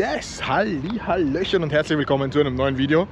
yes! Hallöchen und herzlich willkommen zu einem neuen Video.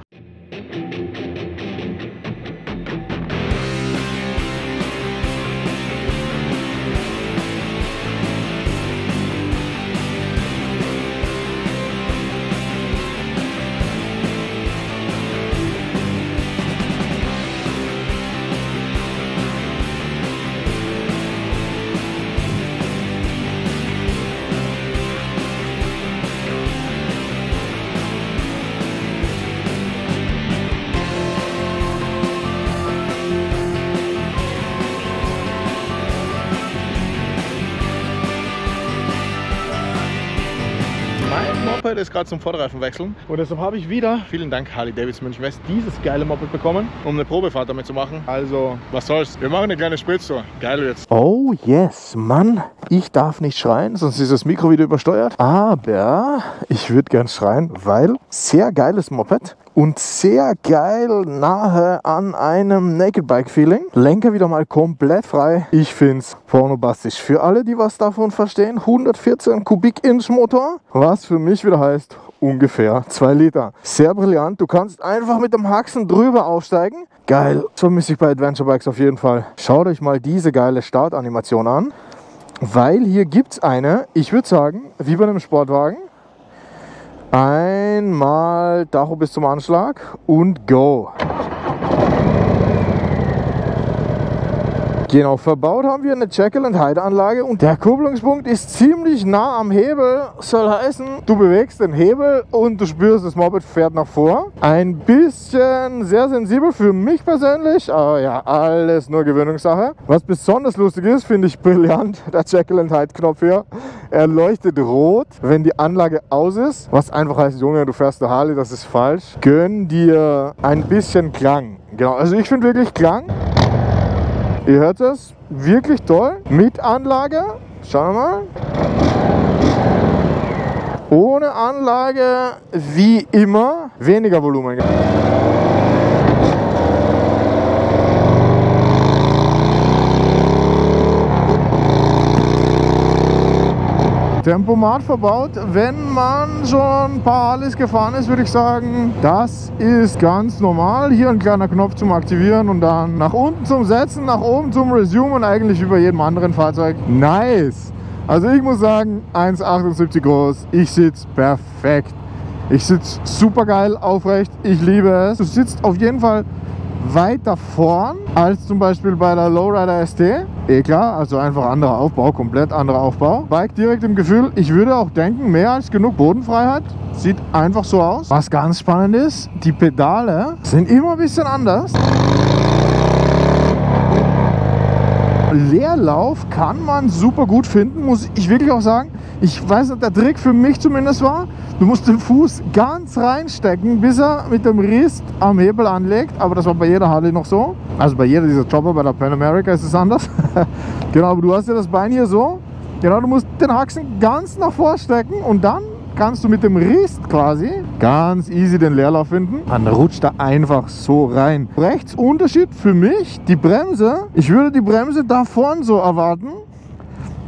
Mein Moped ist gerade zum Vorderreifen wechseln und deshalb habe ich wieder, vielen Dank Harley-Davidson München West, dieses geile Moped bekommen, um eine Probefahrt damit zu machen. Also, was soll's, wir machen eine kleine Spritztour. Geil jetzt. Oh yes, Mann, ich darf nicht schreien, sonst ist das Mikro wieder übersteuert. Aber ich würde gern schreien, weil sehr geiles Moped. Und sehr geil nahe an einem Naked Bike Feeling. Lenker wieder mal komplett frei. Ich find's pornobastisch. Für alle, die was davon verstehen, 114 Kubik-Inch Motor. Was für mich wieder heißt, ungefähr 2 Liter. Sehr brillant. Du kannst einfach mit dem Haxen drüber aufsteigen. Geil. So vermisse ich bei Adventure Bikes auf jeden Fall. Schaut euch mal diese geile Startanimation an. Weil hier gibt's eine, ich würde sagen, wie bei einem Sportwagen. Einmal Tacho bis zum Anschlag und go. Genau, verbaut haben wir eine Jekyll & Hyde Anlage und der Kupplungspunkt ist ziemlich nah am Hebel. Soll heißen, du bewegst den Hebel und du spürst, das Moped fährt nach vor. Ein bisschen sehr sensibel für mich persönlich, aber ja, alles nur Gewöhnungssache. Was besonders lustig ist, finde ich brillant, der Jekyll & Hyde Knopf hier. Er leuchtet rot, wenn die Anlage aus ist. Was einfach heißt, Junge, du fährst eine Harley, das ist falsch. Gönn dir ein bisschen Klang. Genau, also ich finde wirklich Klang. Ihr hört es, wirklich toll. Mit Anlage, schauen wir mal. Ohne Anlage, wie immer, weniger Volumen. Tempomat verbaut, wenn man schon ein paar Harleys gefahren ist, würde ich sagen, das ist ganz normal. Hier ein kleiner Knopf zum Aktivieren und dann nach unten zum Setzen, nach oben zum Resume und eigentlich wie bei jedem anderen Fahrzeug. Nice! Also ich muss sagen, 1,78 groß, ich sitze perfekt. Ich sitze super geil aufrecht, ich liebe es. Du sitzt auf jeden Fall weiter vorn als zum Beispiel bei der Lowrider ST. Klar, also einfach anderer Aufbau, komplett anderer Aufbau. Bike direkt im Gefühl, ich würde auch denken, mehr als genug Bodenfreiheit. Sieht einfach so aus. Was ganz spannend ist, die Pedale sind immer ein bisschen anders. Leerlauf kann man super gut finden, muss ich wirklich auch sagen. Ich weiß nicht, der Trick für mich zumindest war, du musst den Fuß ganz reinstecken, bis er mit dem Rist am Hebel anlegt. Aber das war bei jeder Harley noch so. Also bei jeder dieser Chopper, bei der Pan America ist es anders. Genau, aber du hast ja das Bein hier so. Genau, du musst den Haxen ganz nach vorstecken und dann kannst du mit dem Rist quasi ganz easy den Leerlauf finden. Dann rutscht er einfach so rein. Rechts Unterschied für mich, die Bremse. Ich würde die Bremse da vorn so erwarten.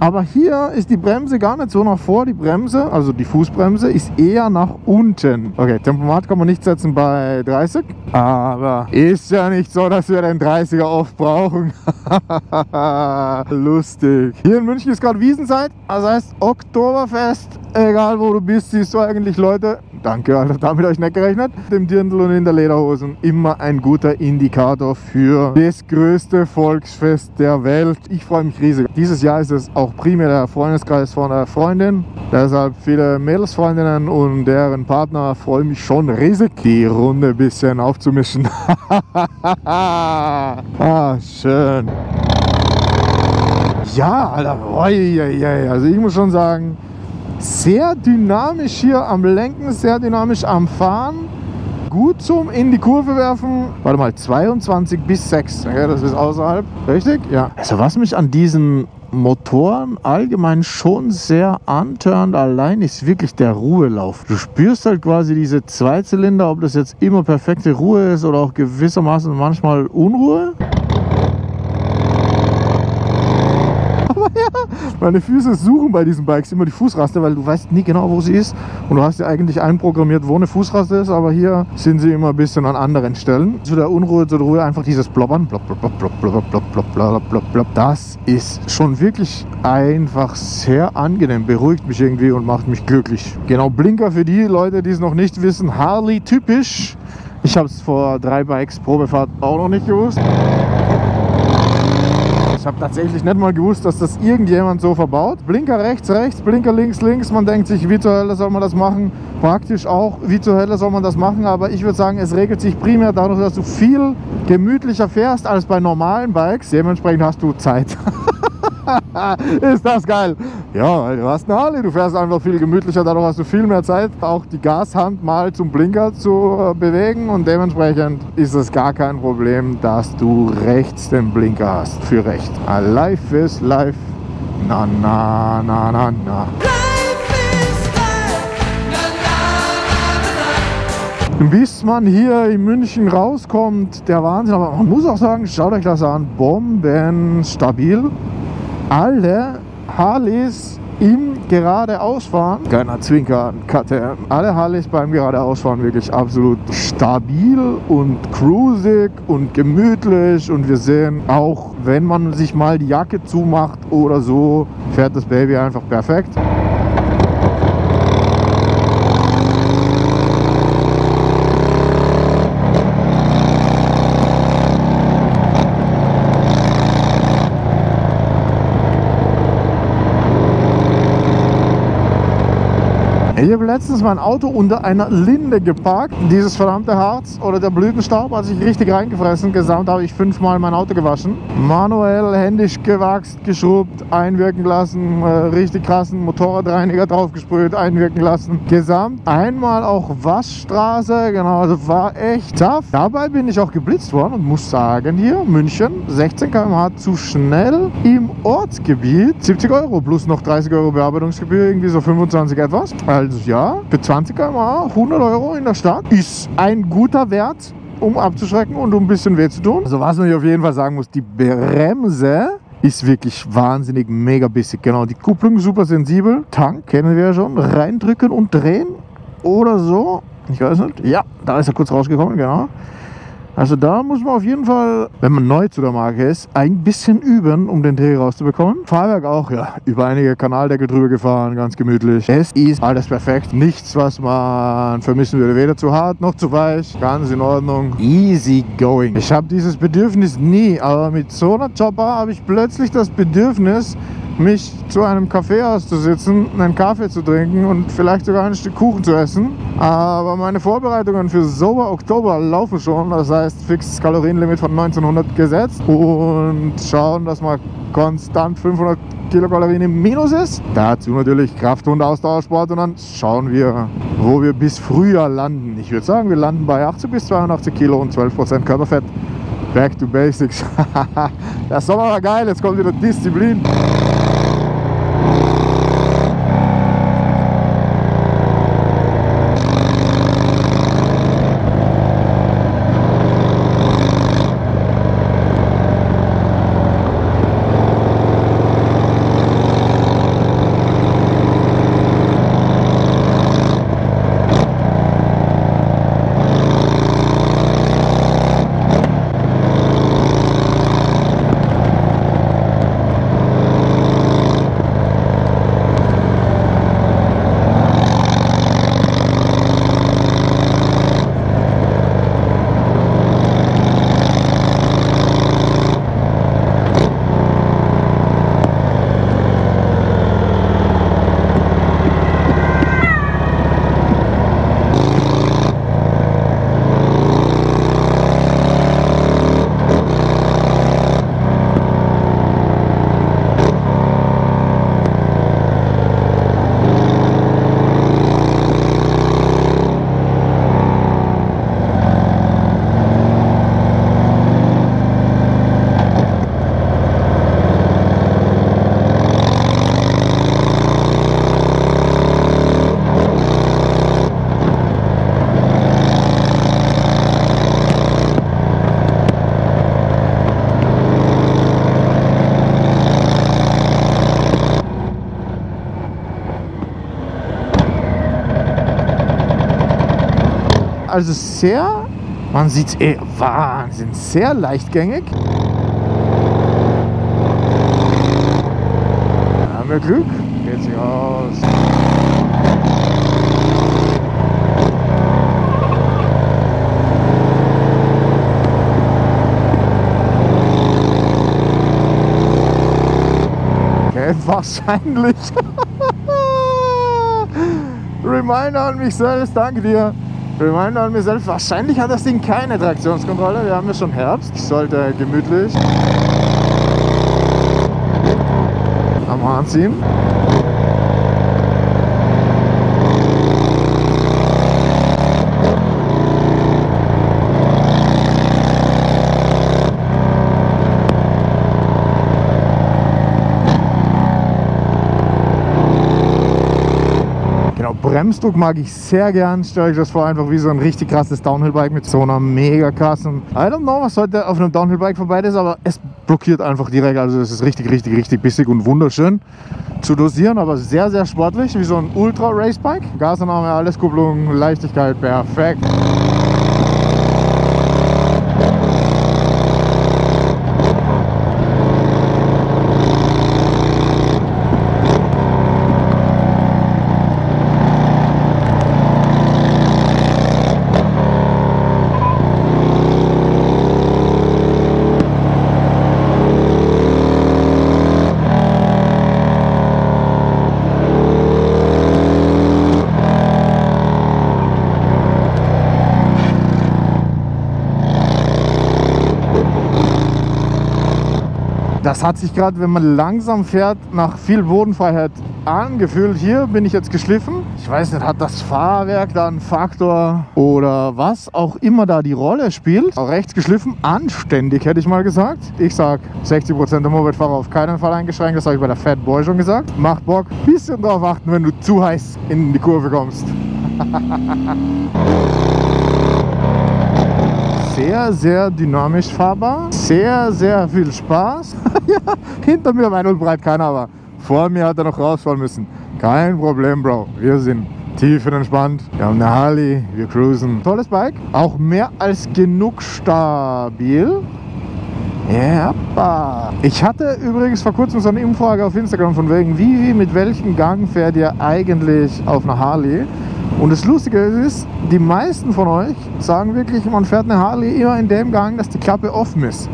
Aber hier ist die Bremse gar nicht so nach vor. Die Bremse, also die Fußbremse, ist eher nach unten. Okay, Tempomat kann man nicht setzen bei 30. Aber ist ja nicht so, dass wir den 30er oft brauchen. Lustig. Hier in München ist gerade Wiesenzeit. Das heißt Oktoberfest. Egal wo du bist, siehst du eigentlich Leute. Danke, Alter, damit habe ich nicht gerechnet. Dem Dirndl und in der Lederhosen. Immer ein guter Indikator für das größte Volksfest der Welt. Ich freue mich riesig. Dieses Jahr ist es auch primär der Freundeskreis von der Freundin. Deshalb viele Mädelsfreundinnen und deren Partner freuen mich schon riesig, die Runde ein bisschen aufzumischen. Ah, schön. Ja, Alter. Also ich muss schon sagen, sehr dynamisch hier am Lenken, sehr dynamisch am Fahren. Gut zum in die Kurve werfen. Warte mal, 22 bis 6. Okay, das ist außerhalb. Richtig? Ja. Also was mich an diesen Motoren allgemein schon sehr antörnt allein, ist wirklich der Ruhelauf. Du spürst halt quasi diese Zweizylinder, ob das jetzt immer perfekte Ruhe ist oder auch gewissermaßen manchmal Unruhe. Aber ja, Meine Füße suchen bei diesen Bikes immer die Fußraste, weil du weißt nie genau, wo sie ist. Und du hast ja eigentlich einprogrammiert, wo eine Fußraste ist, aber hier sind sie immer ein bisschen an anderen Stellen. Zu der Unruhe, zur Ruhe einfach dieses Blobbern. Blob, blob, blob, blob, blob, blob, blob, blob, blob, blob. Das ist schon wirklich einfach sehr angenehm, beruhigt mich irgendwie und macht mich glücklich. Genau, Blinker für die Leute, die es noch nicht wissen, Harley typisch. Ich habe es vor 3 Bikes Probefahrt auch noch nicht gewusst. Ich habe tatsächlich nicht mal gewusst, dass das irgendjemand so verbaut. Blinker rechts, rechts, Blinker links, links. Man denkt sich, wie zur Hölle soll man das machen? Praktisch auch, wie zur Hölle soll man das machen? Aber ich würde sagen, es regelt sich primär dadurch, dass du viel gemütlicher fährst als bei normalen Bikes. Dementsprechend hast du Zeit. Ist das geil? Ja, du hast eine Harley, du fährst einfach viel gemütlicher, dadurch hast du viel mehr Zeit, auch die Gashand mal zum Blinker zu bewegen und dementsprechend ist es gar kein Problem, dass du rechts den Blinker hast, für rechts. Life is life, na na na na na. Bis man hier in München rauskommt, der Wahnsinn, aber man muss auch sagen, schaut euch das an, bombenstabil. Alle Harleys im Geradeausfahren, keiner Zwinker an KTM, alle Harleys beim Geradeausfahren wirklich absolut stabil und cruisig und gemütlich und wir sehen auch, wenn man sich mal die Jacke zumacht oder so, fährt das Baby einfach perfekt. Ich habe letztens mein Auto unter einer Linde geparkt. Dieses verdammte Harz oder der Blütenstaub hat sich richtig reingefressen. Gesamt habe ich 5-mal mein Auto gewaschen. Manuell, händisch gewachst, geschrubbt, einwirken lassen, richtig krassen Motorradreiniger draufgesprüht, einwirken lassen. Gesamt einmal auch Waschstraße, genau, also war echt tough. Dabei bin ich auch geblitzt worden und muss sagen, hier München, 16 km/h zu schnell im Ortsgebiet. 70 € plus noch 30 € Bearbeitungsgebühr, irgendwie so 25 etwas. Also ja, für 20 km/h 100 € in der Stadt ist ein guter Wert, um abzuschrecken und um ein bisschen weh zu tun. Also was man hier auf jeden Fall sagen muss, die Bremse ist wirklich wahnsinnig mega bissig. Genau, die Kupplung super sensibel. Tank kennen wir ja schon. Reindrücken und drehen oder so. Ich weiß nicht. Ja, da ist er kurz rausgekommen, genau. Also da muss man auf jeden Fall, wenn man neu zu der Marke ist, ein bisschen üben, um den Dreh rauszubekommen. Fahrwerk auch, ja, über einige Kanaldeckel drüber gefahren, ganz gemütlich. Es ist alles perfekt, nichts, was man vermissen würde, weder zu hart noch zu weich, ganz in Ordnung, easy going. Ich habe dieses Bedürfnis nie, aber mit so einer Chopper habe ich plötzlich das Bedürfnis, mich zu einem Kaffeehaus zu sitzen, einen Kaffee zu trinken und vielleicht sogar ein Stück Kuchen zu essen. Aber meine Vorbereitungen für Sober Oktober laufen schon. Das heißt, fixes Kalorienlimit von 1900 gesetzt und schauen, dass man konstant 500 Kilokalorien im Minus ist. Dazu natürlich Kraft- und Ausdauersport und dann schauen wir, wo wir bis Frühjahr landen. Ich würde sagen, wir landen bei 80 bis 82 Kilo und 12% Körperfett. Back to Basics. Der Sommer war geil, jetzt kommt wieder Disziplin. also sehr, man sieht es Wahnsinn, sehr leichtgängig. Da haben wir Glück, geht sich aus. Okay, wahrscheinlich. Reminder an mich selbst, danke dir. Reminder an mich selbst, wahrscheinlich hat das Ding keine Traktionskontrolle. Wir haben ja schon Herbst. Ich sollte gemütlich am Hahn ziehen. Bremsdruck mag ich sehr gern. Stelle ich das vor, einfach wie so ein richtig krasses Downhill-Bike mit so einer mega krassen. I don't know, was heute auf einem Downhill-Bike vorbei ist, aber es blockiert einfach direkt. Also es ist richtig bissig und wunderschön zu dosieren, aber sehr, sehr sportlich, wie so ein Ultra-Race-Bike. Gasannahme, alles, Kupplung, Leichtigkeit, perfekt. Das hat sich gerade, wenn man langsam fährt, nach viel Bodenfreiheit angefühlt. Hier bin ich jetzt geschliffen. Ich weiß nicht, hat das Fahrwerk da einen Faktor oder was auch immer da die Rolle spielt. Auch rechts geschliffen, anständig hätte ich mal gesagt. Ich sag 60% der Mopedfahrer auf keinen Fall eingeschränkt. Das habe ich bei der Fat Boy schon gesagt. Macht Bock. Bisschen drauf achten, wenn du zu heiß in die Kurve kommst. Sehr, sehr dynamisch fahrbar. Sehr, sehr viel Spaß. Ja, hinter mir weit und breit keiner, aber vor mir hat er noch rausfahren müssen. Kein Problem, Bro. Wir sind tiefenentspannt. Wir haben eine Harley, wir cruisen. Tolles Bike. Auch mehr als genug stabil. Ja, ich hatte übrigens vor kurzem so eine Umfrage auf Instagram von wegen, mit welchem Gang fährt ihr eigentlich auf einer Harley? Und das Lustige ist, die meisten von euch sagen wirklich, man fährt eine Harley immer in dem Gang, dass die Klappe offen ist.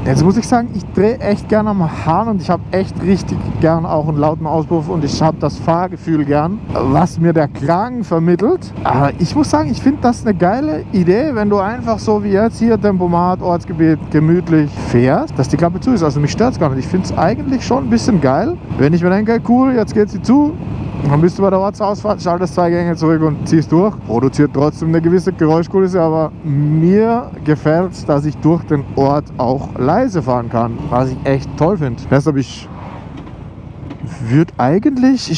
Jetzt muss ich sagen, ich drehe echt gerne am Hahn und ich habe echt richtig gern auch einen lauten Auspuff und ich habe das Fahrgefühl gern, was mir der Klang vermittelt. Aber ich muss sagen, ich finde das eine geile Idee, wenn du einfach so wie jetzt hier Tempomat, Ortsgebiet, gemütlich fährst, dass die Klappe zu ist. Also mich stört es gar nicht. Ich finde es eigentlich schon ein bisschen geil, wenn ich mir denke, cool, jetzt geht sie zu. Dann bist du bei der Ortsausfahrt, schaltest 2 Gänge zurück und ziehst durch. Produziert trotzdem eine gewisse Geräuschkulisse, aber mir gefällt es, dass ich durch den Ort auch leise fahren kann, was ich echt toll finde. Deshalb ich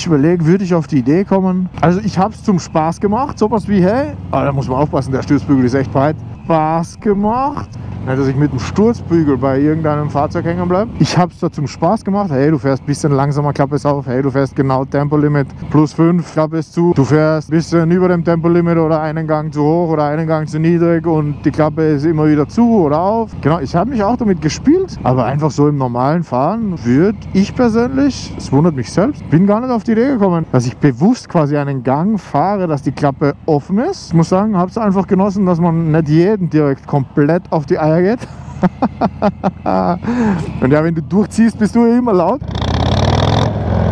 überlege, würde ich auf die Idee kommen. Also ich habe es zum Spaß gemacht, sowas wie, hey, aber da muss man aufpassen, der Stützbügel ist echt breit. Spaß gemacht. Nicht, dass ich mit dem Sturzbügel bei irgendeinem Fahrzeug hängen bleibe. Ich habe es da zum Spaß gemacht. Hey, du fährst ein bisschen langsamer, Klappe ist auf. Hey, du fährst genau Tempolimit +5, Klappe ist zu. Du fährst ein bisschen über dem Tempolimit oder einen Gang zu hoch oder einen Gang zu niedrig und die Klappe ist immer wieder zu oder auf. Genau, ich habe mich auch damit gespielt, aber einfach so im normalen Fahren würde ich persönlich, es wundert mich selbst, bin gar nicht auf die Idee gekommen, dass ich bewusst quasi einen Gang fahre, dass die Klappe offen ist. Ich muss sagen, habe es einfach genossen, dass man nicht jeden direkt komplett auf die Eier geht. Und ja, wenn du durchziehst, bist du immer laut.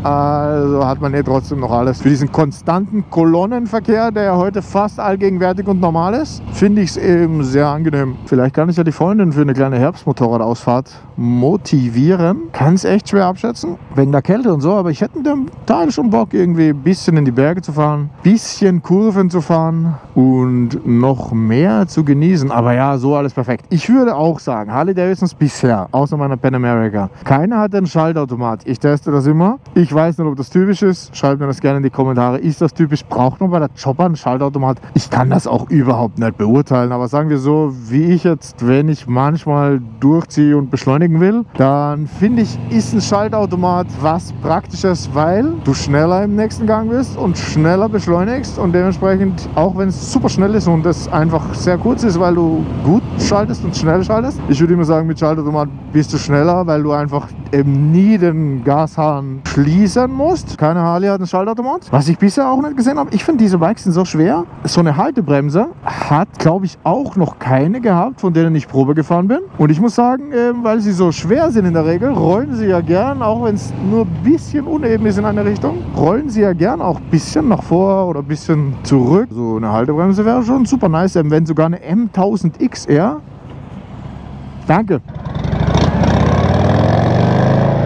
Also hat man trotzdem noch alles. Für diesen konstanten Kolonnenverkehr, der ja heute fast allgegenwärtig und normal ist, finde ich es eben sehr angenehm. Vielleicht kann ich ja die Freundin für eine kleine Herbstmotorradausfahrt motivieren. Kann es echt schwer abschätzen, wegen der Kälte und so, aber ich hätte mit dem Teil schon Bock, irgendwie ein bisschen in die Berge zu fahren, ein bisschen Kurven zu fahren und noch mehr zu genießen. Aber ja, so alles perfekt. Ich würde auch sagen, Harley Davidsons bisher, außer meiner Pan America, keiner hat einen Schaltautomat. Ich teste das immer. Ich Ich weiß nicht, ob das typisch ist. Schreibt mir das gerne in die Kommentare. Ist das typisch? Braucht man bei der Chopper einen Schaltautomat? Ich kann das auch überhaupt nicht beurteilen. Aber sagen wir so, wie ich jetzt, wenn ich manchmal durchziehe und beschleunigen will, dann finde ich, ist ein Schaltautomat was Praktisches, weil du schneller im nächsten Gang bist und schneller beschleunigst und dementsprechend, auch wenn es super schnell ist und es einfach sehr kurz ist, weil du gut schaltest und schnell schaltest. Ich würde immer sagen, mit Schaltautomat bist du schneller, weil du einfach eben nie den Gashahn schließen musst. Keine Harley hat einen Schaltautomat. Was ich bisher auch nicht gesehen habe, ich finde diese Bikes sind so schwer. So eine Haltebremse hat, glaube ich, auch noch keine gehabt, von denen ich Probe gefahren bin. Und ich muss sagen, weil sie so schwer sind in der Regel, rollen sie ja gern, auch wenn es nur ein bisschen uneben ist in eine Richtung, rollen sie ja gern auch ein bisschen nach vor oder ein bisschen zurück. So eine Haltebremse wäre schon super nice, wenn sogar eine M1000 XR. Danke.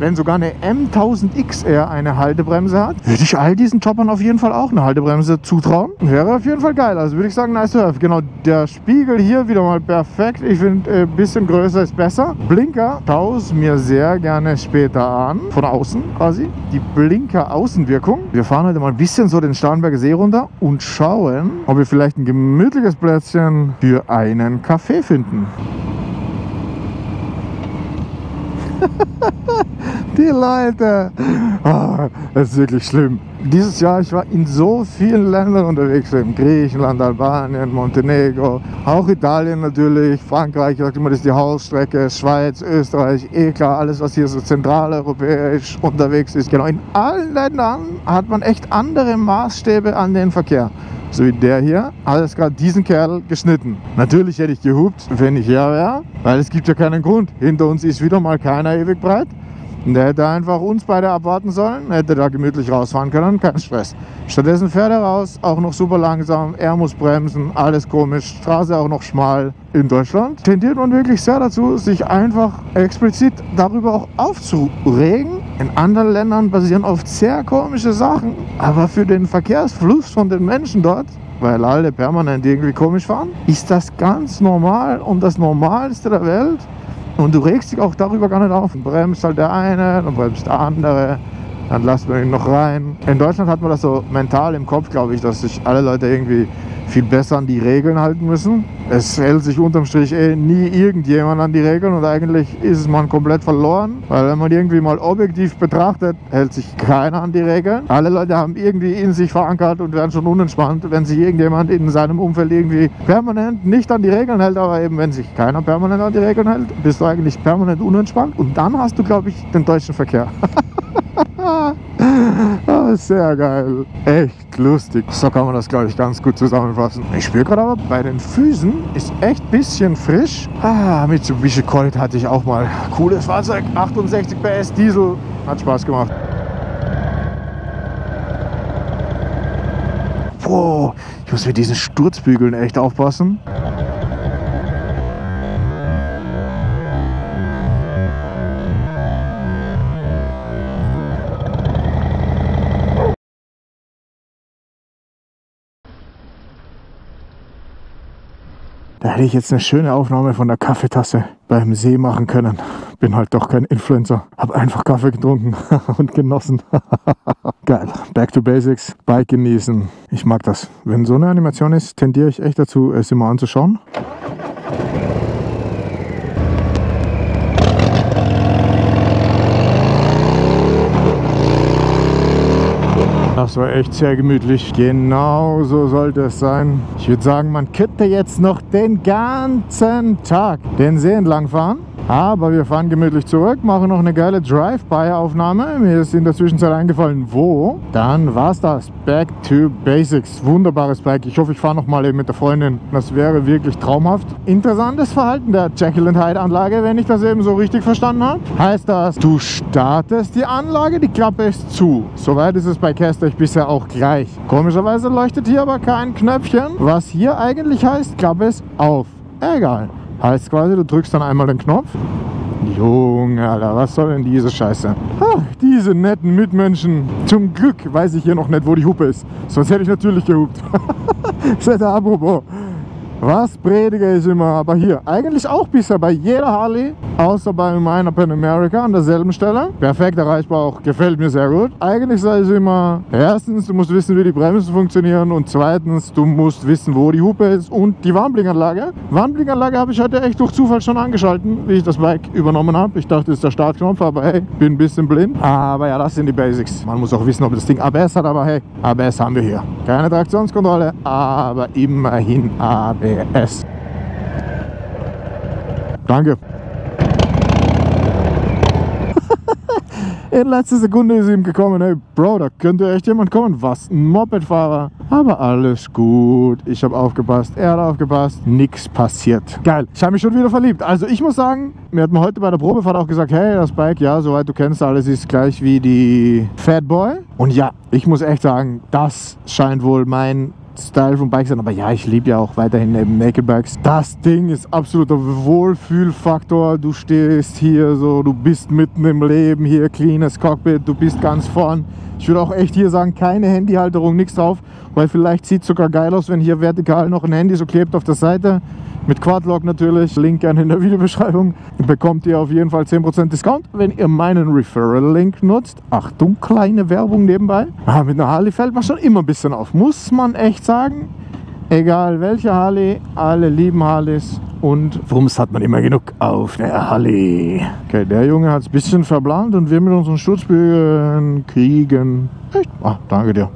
Wenn sogar eine M1000 XR eine Haltebremse hat, würde ich all diesen Choppern auf jeden Fall auch eine Haltebremse zutrauen. Wäre auf jeden Fall geil. Also würde ich sagen, nice to have. Genau, der Spiegel hier wieder mal perfekt. Ich finde, ein bisschen größer ist besser. Blinker schaue es mir sehr gerne später an. Von außen quasi. Die Blinker-Außenwirkung. Wir fahren heute mal ein bisschen so den Starnberger See runter und schauen, ob wir vielleicht ein gemütliches Plätzchen für einen Kaffee finden. Die Leute, das ist wirklich schlimm. Dieses Jahr, ich war in so vielen Ländern unterwegs, in Griechenland, Albanien, Montenegro, auch Italien natürlich, Frankreich, ich sag immer, das ist die Hausstrecke, Schweiz, Österreich, klar, alles was hier so zentraleuropäisch unterwegs ist. Genau, in allen Ländern hat man echt andere Maßstäbe an den Verkehr. So wie der hier, hat es gerade diesen Kerl geschnitten. Natürlich hätte ich gehupt, wenn ich hier wäre, weil es gibt ja keinen Grund. Hinter uns ist wieder mal keiner ewig breit. Und der hätte einfach uns beide abwarten sollen, hätte da gemütlich rausfahren können, kein Stress. Stattdessen fährt er raus, auch noch super langsam, er muss bremsen, alles komisch, Straße auch noch schmal. In Deutschland tendiert man wirklich sehr dazu, sich einfach explizit darüber auch aufzuregen. In anderen Ländern passieren oft sehr komische Sachen, aber für den Verkehrsfluss von den Menschen dort, weil alle permanent irgendwie komisch fahren, ist das ganz normal und das Normalste der Welt. Und du regst dich auch darüber gar nicht auf. Dann bremst halt der eine, dann bremst der andere, dann lässt man ihn noch rein. In Deutschland hat man das so mental im Kopf, glaube ich, dass sich alle Leute irgendwie viel besser an die Regeln halten müssen. Es hält sich unterm Strich nie irgendjemand an die Regeln und eigentlich ist man komplett verloren, weil wenn man irgendwie mal objektiv betrachtet, hält sich keiner an die Regeln. Alle Leute haben irgendwie in sich verankert und werden schon unentspannt, wenn sich irgendjemand in seinem Umfeld irgendwie permanent nicht an die Regeln hält, aber eben wenn sich keiner permanent an die Regeln hält, bist du eigentlich permanent unentspannt und dann hast du, glaube ich, den deutschen Verkehr. Oh, sehr geil. Echt lustig. So kann man das, glaube ich, ganz gut zusammenfassen. Ich spüre gerade aber, bei den Füßen ist echt ein bisschen frisch. Mitsubishi Colt hatte ich auch mal. Cooles Fahrzeug, 68 PS Diesel. Hat Spaß gemacht. Boah, ich muss mit diesen Sturzbügeln echt aufpassen. Da hätte ich jetzt eine schöne Aufnahme von der Kaffeetasse beim See machen können. Bin halt doch kein Influencer. Hab einfach Kaffee getrunken und genossen. Geil. Back to Basics. Bike genießen. Ich mag das. Wenn so eine Animation ist, tendiere ich echt dazu, es immer anzuschauen. Das war echt sehr gemütlich. Genau so sollte es sein. Ich würde sagen, man könnte jetzt noch den ganzen Tag den See entlang fahren. Aber wir fahren gemütlich zurück, machen noch eine geile Drive-By-Aufnahme. Mir ist in der Zwischenzeit eingefallen, wo. Dann war's das. Back to Basics. Wunderbares Bike. Ich hoffe, ich fahre noch mal eben mit der Freundin. Das wäre wirklich traumhaft. Interessantes Verhalten der Jekyll & Hyde Anlage, wenn ich das eben so richtig verstanden habe. Heißt das, du startest die Anlage, die Klappe ist zu. Soweit ist es bei Castech bisher auch gleich. Komischerweise leuchtet hier aber kein Knöpfchen. Was hier eigentlich heißt, Klappe ist auf. Egal. Heißt quasi, du drückst dann einmal den Knopf. Junge, Alter, was soll denn diese Scheiße? Diese netten Mitmenschen. Zum Glück weiß ich hier noch nicht, wo die Hupe ist. Sonst hätte ich natürlich gehupt. Apropos. Was predige ich immer? Aber hier, eigentlich auch bisher bei jeder Harley, außer bei meiner Pan America an derselben Stelle. Perfekt erreichbar auch, gefällt mir sehr gut. Eigentlich sage ich immer, erstens, du musst wissen, wie die Bremsen funktionieren und zweitens, du musst wissen, wo die Hupe ist und die Warnblinkanlage. Warnblinkanlage habe ich heute echt durch Zufall schon angeschalten, wie ich das Bike übernommen habe. Ich dachte, das ist der Startknopf, aber hey, bin ein bisschen blind. Aber ja, das sind die Basics. Man muss auch wissen, ob das Ding ABS hat, aber hey, ABS haben wir hier. Keine Traktionskontrolle, aber immerhin ABS. Danke. In letzter Sekunde ist ihm gekommen, hey Bro, da könnte echt jemand kommen. Was, ein Mopedfahrer? Aber alles gut. Ich habe aufgepasst, er hat aufgepasst. Nichts passiert. Geil. Ich habe mich schon wieder verliebt. Also ich muss sagen, mir hat man heute bei der Probefahrt auch gesagt, hey, das Bike, ja, soweit du kennst alles, ist gleich wie die Fatboy. Und ja, ich muss echt sagen, das scheint wohl mein Style von Bikes sein, aber ja, ich liebe ja auch weiterhin eben Naked Bikes. Das Ding ist absoluter Wohlfühlfaktor. Du stehst hier so, du bist mitten im Leben, hier cleanes Cockpit, du bist ganz vorn. Ich würde auch echt hier sagen, keine Handyhalterung, nichts drauf, weil vielleicht sieht es sogar geil aus, wenn hier vertikal noch ein Handy so klebt auf der Seite. Mit Quadlock natürlich, Link gerne in der Videobeschreibung. Bekommt ihr auf jeden Fall 10% Discount, wenn ihr meinen Referral-Link nutzt. Achtung, kleine Werbung nebenbei. Mit einer Harley fällt man schon immer ein bisschen auf, muss man echt sagen. Egal welche Harley, alle lieben Harleys. Und Wumms hat man immer genug auf der Harley. Okay, der Junge hat es ein bisschen verbrannt und wir mit unseren Stutzbügeln kriegen. Echt? Ah, danke dir.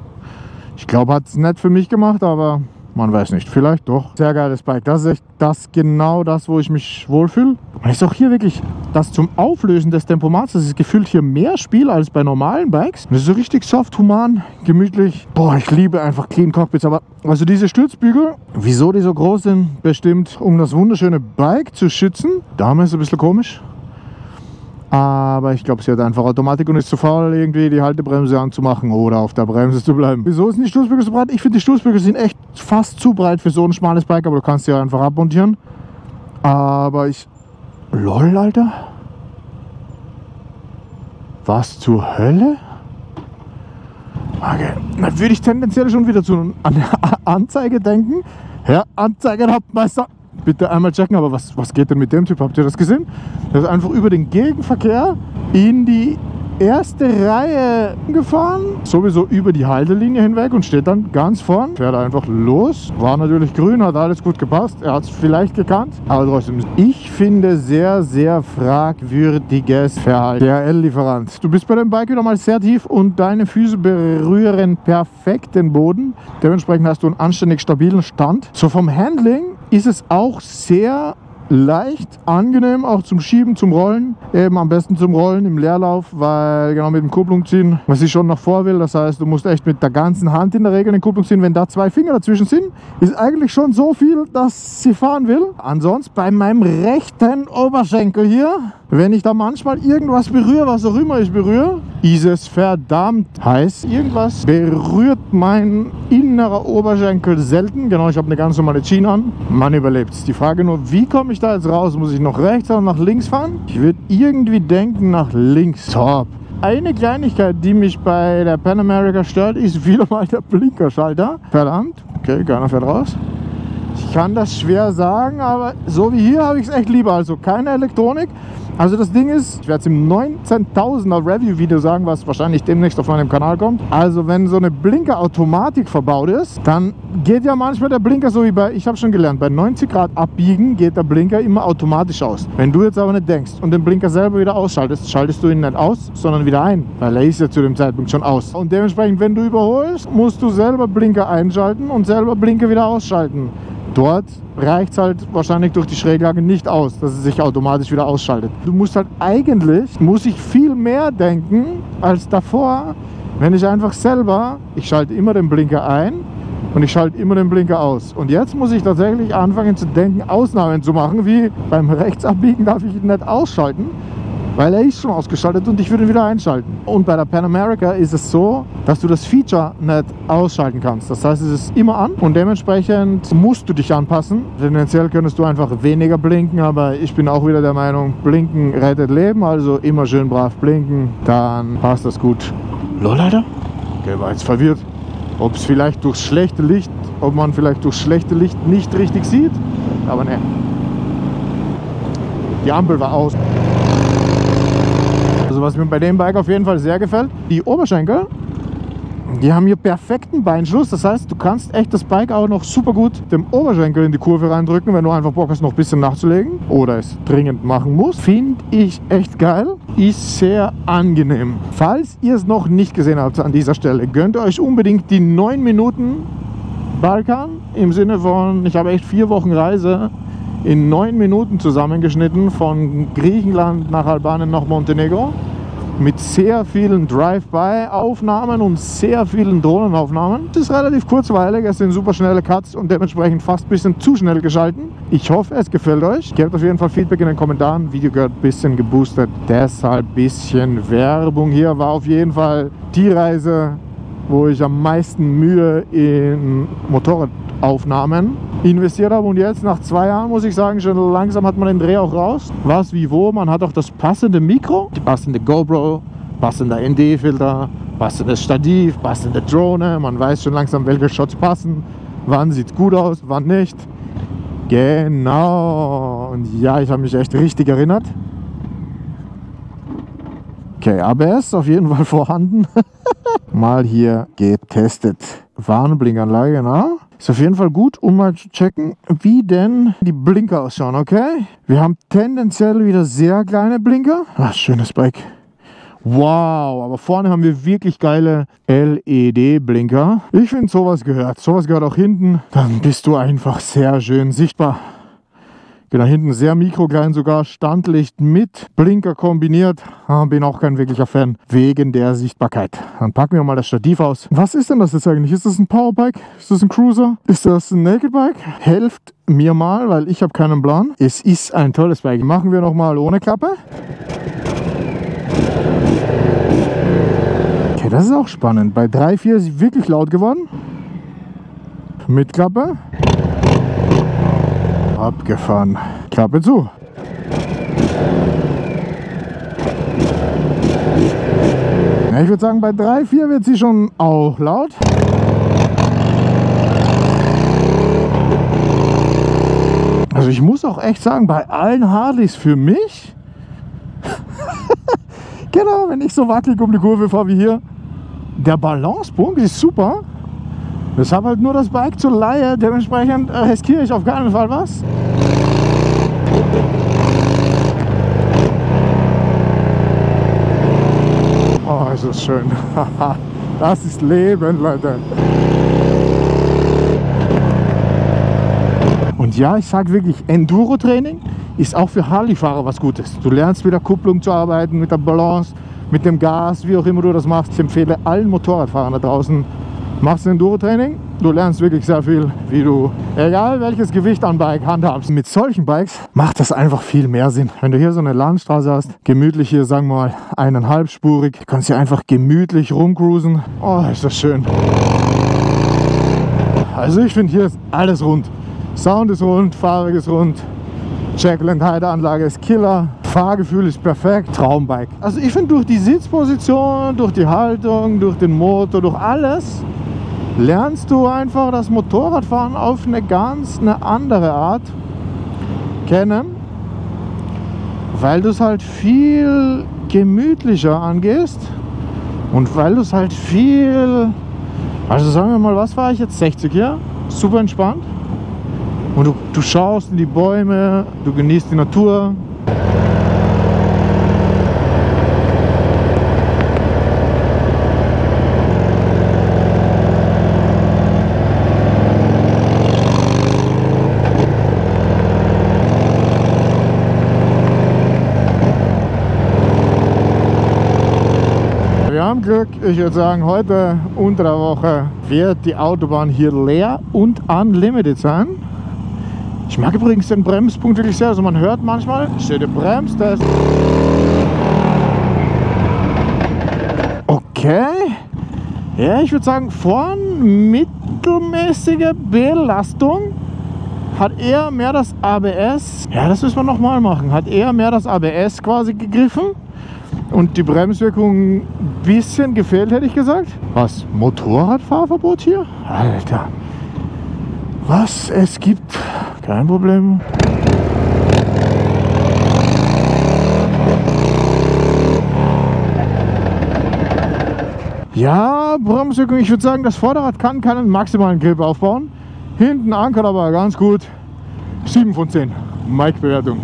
Ich glaube, hat es nett für mich gemacht, aber man weiß nicht, vielleicht doch. Sehr geiles Bike. Das ist echt genau das, wo ich mich wohlfühle. Und ist auch hier wirklich das zum Auflösen des Tempomats. Das ist gefühlt hier mehr Spiel als bei normalen Bikes. Das ist so richtig soft, human, gemütlich. Boah, ich liebe einfach Clean Cockpits. Aber also diese Stützbügel, wieso die so groß sind, bestimmt um das wunderschöne Bike zu schützen. Dame ist ein bisschen komisch. Aber ich glaube, sie hat einfach Automatik und ist zu faul, irgendwie die Haltebremse anzumachen oder auf der Bremse zu bleiben. Wieso sind die Stoßbügel so breit? Ich finde, die Stoßbügel sind echt fast zu breit für so ein schmales Bike, aber du kannst sie ja einfach abmontieren. Aber ich... LOL, Alter? Was zur Hölle? Okay, dann würde ich tendenziell schon wieder zu einer Anzeige denken. Herr Anzeigenhauptmeister, bitte einmal checken, aber was geht denn mit dem Typ? Habt ihr das gesehen? Der ist einfach über den Gegenverkehr in die erste Reihe gefahren, sowieso über die Haltelinie hinweg und steht dann ganz vorn, fährt einfach los. War natürlich grün, hat alles gut gepasst, er hat es vielleicht gekannt, aber trotzdem, ich finde sehr, sehr fragwürdiges Verhalten. DHL-Lieferant, du bist bei dem Bike wieder mal sehr tief und deine Füße berühren perfekt den Boden. Dementsprechend hast du einen anständig stabilen Stand. So vom Handling ist es auch sehr leicht, angenehm, auch zum Schieben, zum Rollen. Eben am besten zum Rollen im Leerlauf, weil genau mit dem Kupplung ziehen, was ich schon noch vor will. Das heißt, du musst echt mit der ganzen Hand in der Regel den Kupplung ziehen. Wenn da 2 Finger dazwischen sind, ist eigentlich schon so viel, dass sie fahren will. Ansonsten bei meinem rechten Oberschenkel hier, wenn ich da manchmal irgendwas berühre, was auch immer ich berühre, ist es verdammt heiß. Irgendwas berührt mein innerer Oberschenkel selten. Genau, ich habe eine ganz normale Jeans an. Man überlebt es. Die Frage nur, wie komme ich da jetzt raus? Muss ich noch rechts oder nach links fahren? Ich würde irgendwie denken nach links. Top. Eine Kleinigkeit, die mich bei der Pan America stört, ist wieder mal der Blinkerschalter. Verdammt. Okay, keiner fährt raus. Ich kann das schwer sagen, aber so wie hier habe ich es echt lieber. Also keine Elektronik. Also das Ding ist, ich werde es im 19.000er Review-Video sagen, was wahrscheinlich demnächst auf meinem Kanal kommt. Also wenn so eine Blinkerautomatik verbaut ist, dann geht ja manchmal der Blinker so wie bei, ich habe schon gelernt, bei 90 Grad abbiegen geht der Blinker immer automatisch aus. Wenn du jetzt aber nicht denkst und den Blinker selber wieder ausschaltest, schaltest du ihn nicht aus, sondern wieder ein, weil er ist ja zu dem Zeitpunkt schon aus. Und dementsprechend, wenn du überholst, musst du selber Blinker einschalten und selber Blinker wieder ausschalten. Dort reicht es halt wahrscheinlich durch die Schräglage nicht aus, dass es sich automatisch wieder ausschaltet. Du musst halt eigentlich, muss ich viel mehr denken als davor, wenn ich einfach selber, ich schalte immer den Blinker ein und ich schalte immer den Blinker aus. Und jetzt muss ich tatsächlich anfangen zu denken, Ausnahmen zu machen, wie beim Rechtsabbiegen darf ich ihn nicht ausschalten, weil er ist schon ausgeschaltet und ich würde ihn wieder einschalten. Und bei der Pan America ist es so, dass du das Feature nicht ausschalten kannst. Das heißt, es ist immer an und dementsprechend musst du dich anpassen. Tendenziell könntest du einfach weniger blinken, aber ich bin auch wieder der Meinung, blinken rettet Leben, also immer schön brav blinken, dann passt das gut. Lol, Alter? Okay, war jetzt verwirrt, ob es vielleicht durchs schlechte Licht ob man vielleicht durch schlechte Licht nicht richtig sieht. Aber ne. Die Ampel war aus. Also was mir bei dem Bike auf jeden Fall sehr gefällt, die Oberschenkel, die haben hier perfekten Beinschluss. Das heißt, du kannst echt das Bike auch noch super gut dem Oberschenkel in die Kurve reindrücken, wenn du einfach Bock hast, noch ein bisschen nachzulegen oder es dringend machen musst. Finde ich echt geil. Ist sehr angenehm. Falls ihr es noch nicht gesehen habt an dieser Stelle, gönnt euch unbedingt die 9 Minuten Balkan. Im Sinne von, ich habe echt 4 Wochen Reise in 9 Minuten zusammengeschnitten, von Griechenland nach Albanien nach Montenegro, mit sehr vielen Drive-by-Aufnahmen und sehr vielen Drohnenaufnahmen. Es ist relativ kurzweilig, es sind super schnelle Cuts und dementsprechend fast ein bisschen zu schnell geschalten. Ich hoffe, es gefällt euch. Gebt auf jeden Fall Feedback in den Kommentaren. Video gehört ein bisschen geboostet, deshalb ein bisschen Werbung hier. War auf jeden Fall die Reise, wo ich am meisten Mühe in Motorradaufnahmen investiert habe, und jetzt nach 2 Jahren muss ich sagen, schon langsam hat man den Dreh auch raus. Was wie wo, man hat auch das passende Mikro, die passende GoPro, passender ND-Filter, passendes Stativ, passende Drohne, man weiß schon langsam, welche Shots passen, wann sieht es gut aus, wann nicht. Genau, und ja, ich habe mich echt richtig erinnert. Okay, ABS auf jeden Fall vorhanden. Mal hier getestet. Warnblinkanlage, genau. Ist auf jeden Fall gut, um mal zu checken, wie denn die Blinker ausschauen, okay? Wir haben tendenziell wieder sehr kleine Blinker. Ach, schönes Bike. Wow, aber vorne haben wir wirklich geile LED-Blinker. Ich finde, sowas gehört. Sowas gehört auch hinten. Dann bist du einfach sehr schön sichtbar. Genau, hinten sehr mikroklein, sogar Standlicht mit Blinker kombiniert. Bin auch kein wirklicher Fan wegen der Sichtbarkeit. Dann packen wir mal das Stativ aus. Was ist denn das jetzt eigentlich? Ist das ein Powerbike? Ist das ein Cruiser? Ist das ein Naked Bike? Helft mir mal, weil ich habe keinen Plan. Es ist ein tolles Bike. Machen wir noch mal ohne Klappe. Okay, das ist auch spannend. Bei 3.4 ist sie wirklich laut geworden. Mit Klappe. Abgefahren. Klappe zu. Ja, ich würde sagen, bei 3.4 wird sie schon auch laut. Also ich muss auch echt sagen, bei allen Harleys für mich, genau, wenn ich so wackelig um die Kurve fahre wie hier, der Balancepunkt ist super. Ich habe halt nur das Bike zur Leihe, dementsprechend riskiere ich auf keinen Fall was. Oh, ist das schön. Das ist Leben, Leute. Und ja, ich sage wirklich, Enduro-Training ist auch für Harley-Fahrer was Gutes. Du lernst mit der Kupplung zu arbeiten, mit der Balance, mit dem Gas, wie auch immer du das machst. Ich empfehle allen Motorradfahrern da draußen, machst ein Enduro-Training, du lernst wirklich sehr viel, wie du, egal welches Gewicht an Bike handhabst. Mit solchen Bikes macht das einfach viel mehr Sinn. Wenn du hier so eine Landstraße hast, gemütlich hier, sagen wir mal, 1,5-spurig, du kannst hier einfach gemütlich rumcruisen. Oh, ist das schön. Also ich finde, hier ist alles rund. Sound ist rund, Fahrwerk ist rund, Jackland-Hyde-Anlage ist Killer, Fahrgefühl ist perfekt, Traumbike. Also ich finde, durch die Sitzposition, durch die Haltung, durch den Motor, durch alles, lernst du einfach das Motorradfahren auf eine ganz andere Art kennen, weil du es halt viel gemütlicher angehst und weil du es halt viel, also sagen wir mal, was war ich jetzt, 60 hier, super entspannt, und du schaust in die Bäume, du genießt die Natur. Wir haben Glück, ich würde sagen, heute unter der Woche wird die Autobahn hier leer und unlimited sein. Ich mag übrigens den Bremspunkt wirklich sehr, also man hört manchmal, steht der Bremstest. Okay, ja, ich würde sagen, vorn mittelmäßige Belastung, hat eher mehr das ABS, ja, das müssen wir nochmal machen, hat eher mehr das ABS quasi gegriffen. Und die Bremswirkung ein bisschen gefehlt, hätte ich gesagt. Was? Motorradfahrverbot hier? Alter. was es gibt. Kein Problem. Ja, Bremswirkung, ich würde sagen, das Vorderrad kann keinen maximalen Grip aufbauen. Hinten ankert aber ganz gut. 7 von 10. Mike-Bewertung.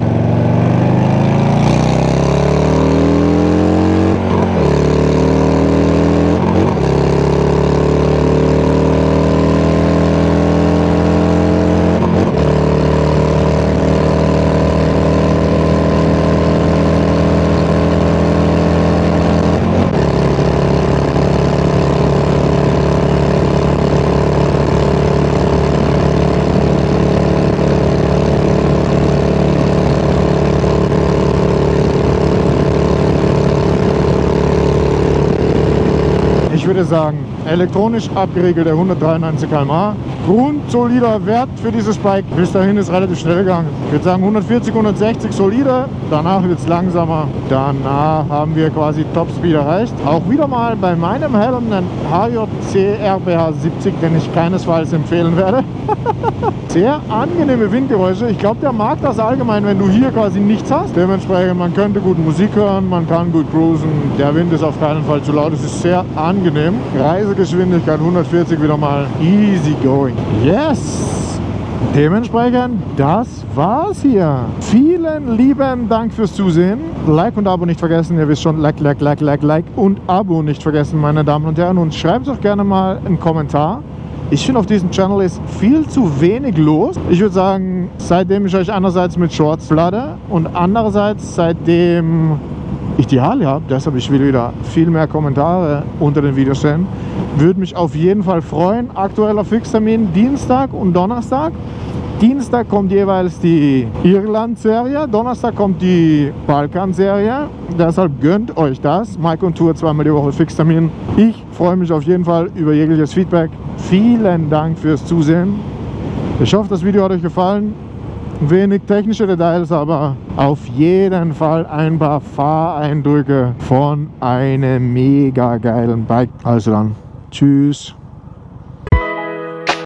Ich würde sagen, elektronisch abgeregelte 193 km/h. Grundsolider Wert für dieses Bike. Bis dahin ist relativ schnell gegangen. Ich würde sagen 140, 160 solide. Danach wird es langsamer. Danach haben wir quasi Topspeed erreicht. Auch wieder mal bei meinem Helm einen HJC RBH 70, den ich keinesfalls empfehlen werde. Sehr angenehme Windgeräusche. Ich glaube, der mag das allgemein, wenn du hier quasi nichts hast. Dementsprechend, man könnte gut Musik hören, man kann gut cruisen. Der Wind ist auf keinen Fall zu laut. Es ist sehr angenehm. Reisegeschwindigkeit 140 wieder mal. Easy going. Yes! Dementsprechend, das war's hier. Vielen lieben Dank fürs Zusehen. Like und Abo nicht vergessen. Ihr wisst schon, like und Abo nicht vergessen, meine Damen und Herren. Und schreibt doch gerne mal einen Kommentar. Ich finde, auf diesem Channel ist viel zu wenig los. Ich würde sagen, seitdem ich euch einerseits mit Shorts blade und andererseits seitdem ich die Harley habe, deshalb ich will wieder viel mehr Kommentare unter den Videos stellen, würde mich auf jeden Fall freuen. Aktueller Fixtermin Dienstag und Donnerstag. Dienstag kommt jeweils die Irland-Serie, Donnerstag kommt die Balkan-Serie. Deshalb gönnt euch das. Mike und Tour zweimal die Woche Fixtermin. Ich freue mich auf jeden Fall über jegliches Feedback. Vielen Dank fürs Zusehen. Ich hoffe, das Video hat euch gefallen. Wenig technische Details, aber auf jeden Fall ein paar Fahreindrücke von einem mega geilen Bike. Also dann, tschüss.